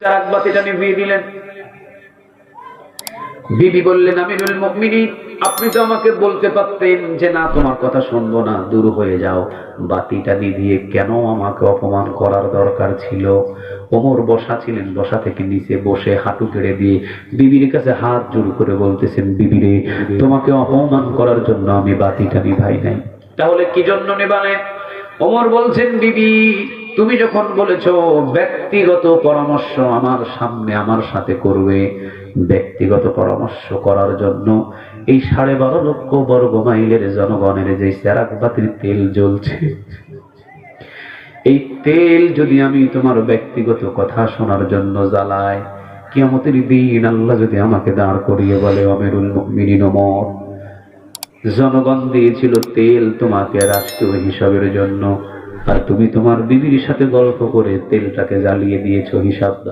চারাক বাতিটা নিভিয়ে দিলেন। বিবি বললেন, আমিরুল মুমিনিন, আপনি তো আমাকে বলতে পারতেন যে না, তোমার কথা শুনবো না, দূর হয়ে যাও। বাতিটা নিভিয়ে কেন আমাকে অপমান করার দরকার ছিল? ওমর বসা ছিলেন, বসা থেকে নিচে বসে হাঁটু গেড়ে দিয়ে বিবির কাছে হাত জোর করে বলতেছেন, বিবিরে, তোমাকে অপমান করার জন্য আমি বাতিটা নিভাই নাই। তাহলে কি জন্য নেবালেন? ওমর বলছেন, বিবি, তুমি যখন বলেছো ব্যক্তিগত পরামর্শ আমার সামনে আমার সাথে করবে, ব্যক্তিগত পরামর্শ করার জন্য এই 12.5 লক্ষ বর্গ মাইলের জনগণের যে চারাক বাতির তেল জ্বলছে, এই তেল যদি আমি তোমার ব্যক্তিগত কথা শোনার জন্য জ্বালাই, কিয়ামতের দিন আল্লাহ যদি আমাকে দাঁড় করিয়ে বলে, আমিরুল মুমিনিন ওমর, জনগণ দিয়েছিল তেল তোমাকে রাষ্ট্রীয় হিসাবের জন্য, আর তুমি তোমার বিবির সাথে গল্প করে তেলটাকে জ্বালিয়ে দিয়েছো, হিসাব